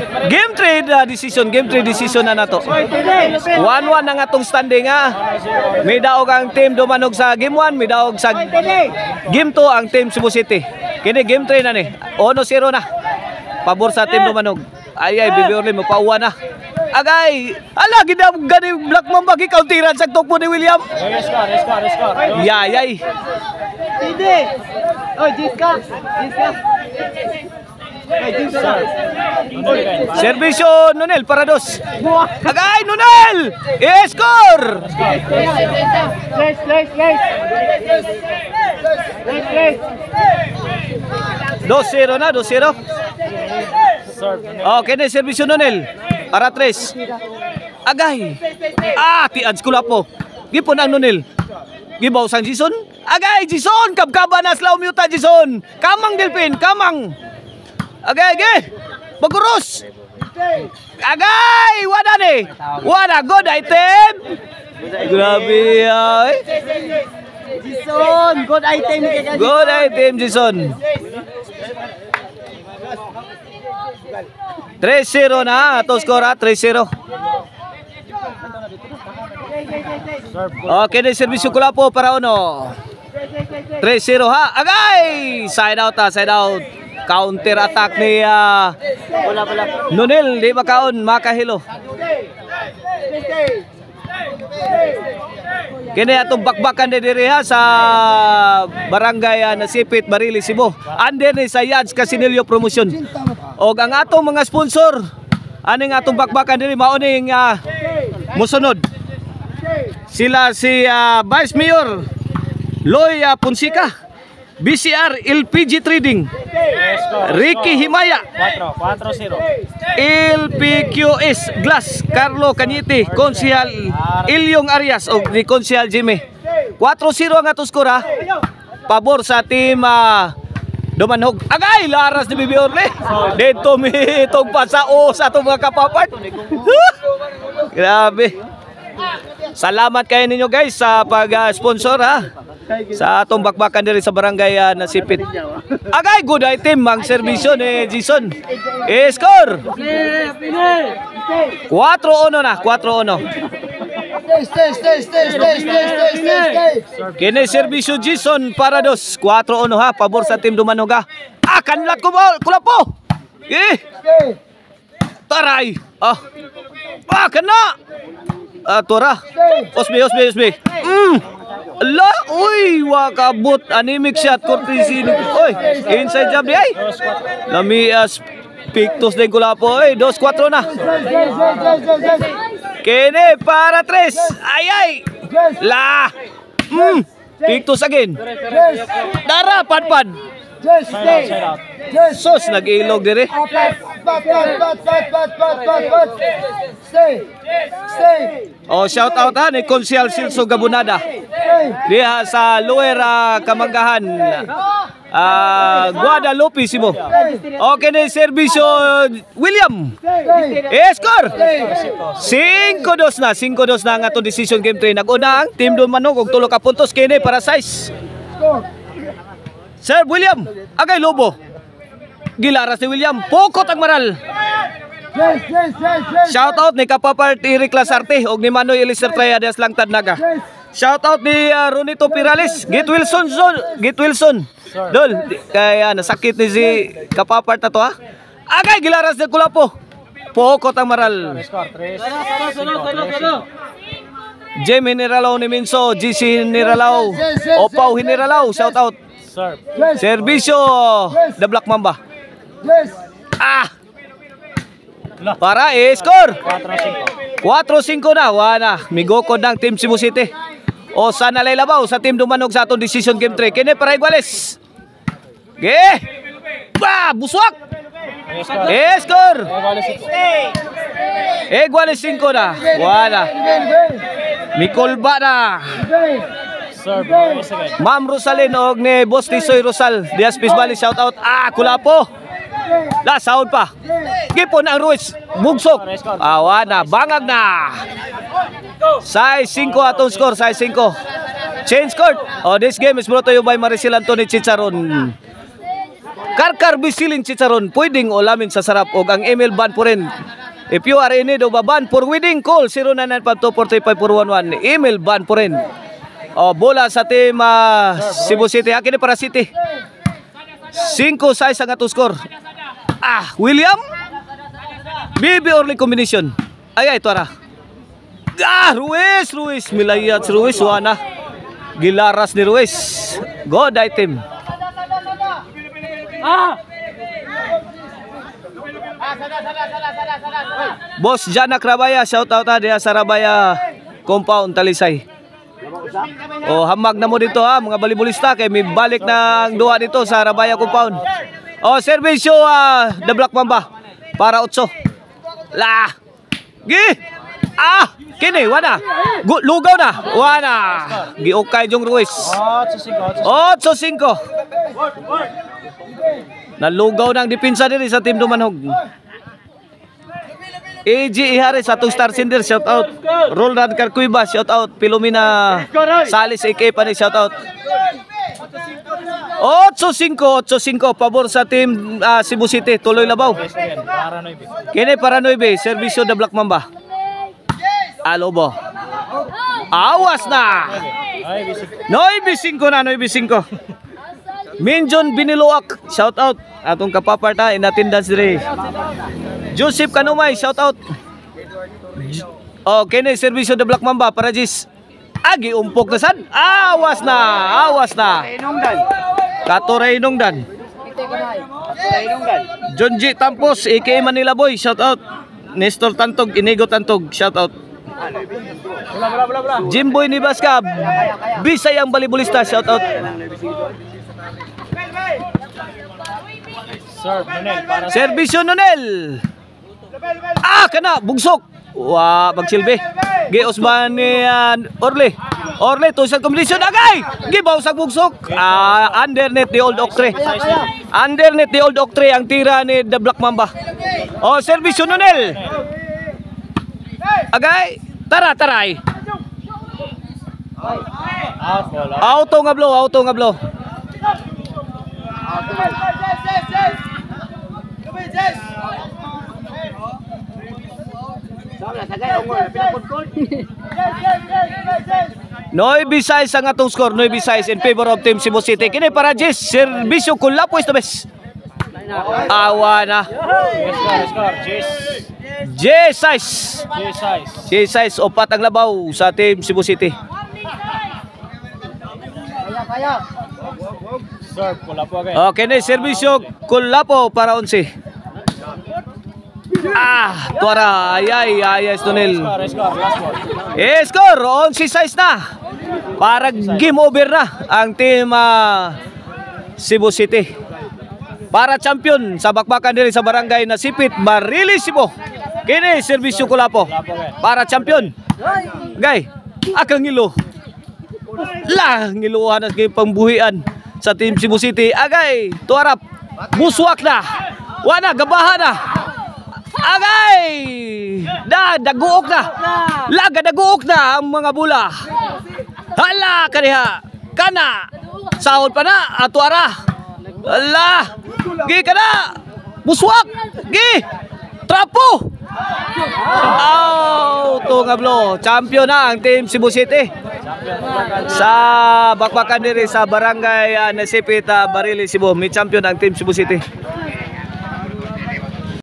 Game 3 decision, na nato. 1-1 ang atong standing ha. May daog ang team dumanog sa game 1, may daog sa game 2 ang team Cebu City. Kini game 3 na ni. 1-0 na. Pabor sa team dumanog. Ay Bibi Orly magpauwa na. Agay, ala gid gani Black Mamba gi counteran sa tukpo ni William. Score. Yay. Hindi. Oy, Jiska. Servisyo Nonel para dos. Agay Nonel! Score! 2-0 na, 2-0. Okay na servisyo Nonel para 3. Agay. Tiads kula po. Gipon ang Nonel. Gibaw sang Jason. Agay Jason, kabkaba na slaw muta Jason. Kamang Delphin, kamang. Agay. Baguros. Agay, wala ni. Wala good item. Grabe ay. Jason, good item ni kay. Good item Jason. 3-0 na ato score 3-0. Okay na servisyo ko po para 3-0 ha. Agay! Side out. Counter attack ni Nonel, di makaon, makahilo. Kini atong bakbakan diri ha sa barangay Nasipit, Barili, Cebu. Under ni sa Yads Casinillo Promotion. Og ang atong mga sponsor, aning atong bakbakan diri mao ning musunod. Sila si Vice Mayor Loy Ponsica, BCR LPG Trading, Ricky Himaya, 4-0. LPQS Glass, Carlo Cañete, Konsehal Ilyong Arias o ni Konsehal Jimmy. 4-0 ang atos skora. Pabor sa team Dumanhog. Agay, laras ni Bibi Orly. Dito may itong pasao sa itong mga kapapart. Grabe. Salamat kayo ninyo guys sa pag-sponsor sa atong bakbakan diri sa barangay Nasipit. Agay, good item ang serbisyo ni Jason. Score! 4-1 na, 4-1. Kini serbisyo Jason para 2. 4-1 ha, pabor sa team Dumanhog ha. Kanlat ko kula po. Taray. Kana. Tora. Osbe. Allah, uy, wakabot anemic shot courtesy. Oy, inside jab di ay. Lamias pictus din kula po. 2-4 na. Kene para 3. Ay. La. Pictus again. Dara padpad. Sos nag-ilog dire. Shout out ni Konsehal Silso Gabunada. Diha sa Lower Kamanggahan. Guadalupe Cebu. Okay na serbisyo William. Score. 5-2 na. 5-2 na ang ato decision game 3. Nag-una ang team Dumanhog og 3 ka puntos kini para 6. Sir William, agay lobo. Gilaras ni William, pokot ang maral. Shout out ni Kapapart Eric Lasarte og ni Manoy Eliser Trayades Langtad Naga. Shout out ni Ronito Pirales, Git Wilson. Dol, kaya nasakit ni si Kapapart na to ha. Agay gilaras ni Kulapo. Pokot ang maral. Jem Hineralaw ni Minso, GC Hineralaw, Opaw Hineralaw, shout out. Servisyo The Black Mamba. Para score 4-5 na. Wana migokod ng team Cebu City. O sana laylabaw sa team Dumanhog sa atong decision game 3. Kini para Iguales. Buswak. Score Iguales 5 na. Wana mikolba na. Ma'am Rosalyn og ni Boss Tisoy Rosal Diaz Pisbali, shout out. Kulapo. Sound pa. Gipon ang Ruiz. Bugsok. Wana bangag na. Size 5 atong score, size 5. Change court. This game is brought to you by Maricel Anthony Chicharon. Karkar Bisilin Chicharon, pwedeng ulamin sa sarap o ang email ban po rin. If you are in need of a ban for wedding, call 0995245411. Email ban po rin. O, bola sa team Cebu City. Akin para City. 5-6 ang atong score. William? Bibi Orly combination. Ay, ito ara. Ruiz. Milayat si Ruiz. Wana. Gilaras ni Ruiz. Good item. Boss Janak Rabaya, shout out dia sa Rabaya compound Talisay. Hamag na mo dito mga balibulista kay may balik ng duha dito sa Rabaya compound. Servisyo The Black Mamba para 8. Kini wana. Lugaw na. Wana. Giukay jong Ruiz. 8-5. Nalugaw ng depensa diri sa team Dumanhog. AG Ihares sa Star Cinder, shout out. Roland Carcuiba, shout out. Pilomina Salis AK pa ni, shout out. 8-5 pabor sa team Cebu City. Tuloy labaw. Kini para 9, servisyo The Black Mamba. Alobo. Awas na. 9-5 na, 9-5. Minjon Biniluak, shout out. Atong kapaparta in attendance dire. Joseph Kanumay, shout out. Kini servisyo The Black Mamba para Jis. Agi umpok na sad. Awas na. Katoray Nongdan. Jonji Tampos, aka Manila Boy, shout out. Nestor Tantog, Inigo Tantog, shout out. Jimboy Nibaska, Bisayang Balibulista, shout out. Servisyo Nonel. Kana bugsok. Magsilbi. Gi Osman ni Orly. Tusang combination agay. Gibaw sa bugsok. Undernet the Old Octre. Undernet the Old Octre ang tira ni The Black Mamba. Servisyo Nonel. Agay. Taray. Auto nga blow. Noy Bisayas ang atong score. Noy Bisayas in favor of team Cebu City. Kini para Jess. Servisyo Kulapo is the best. Awa na. J-size. Opat ang labaw sa team Cebu City. Kini servisyo Kulapo para 11. Tuara. Ay, Stonel. Score 11-6 na. Para game over na ang team Cebu City. Para champion sa bakbakan diri sa barangay na Sipit, Barili Cebu. Kini servisyo Kulapo para champion. Gay, akang ngilo. Ngiluhan na kay pangbuhian sa team Cebu City. Agay, tuarap. Muswak na. Wana gabaha na. Agay! Daguok na. Daguok na ang mga bula. Hala kaniha. Kana. Sahod pa na. Atuara. Hala. Gi kana. Buswak. Gi. Trapo. Ito nga blo. Champion na ang team Cebu City. Sa bakbakan diri sa barangay Nasipit, Barili, Cebu. May champion ang team Cebu City.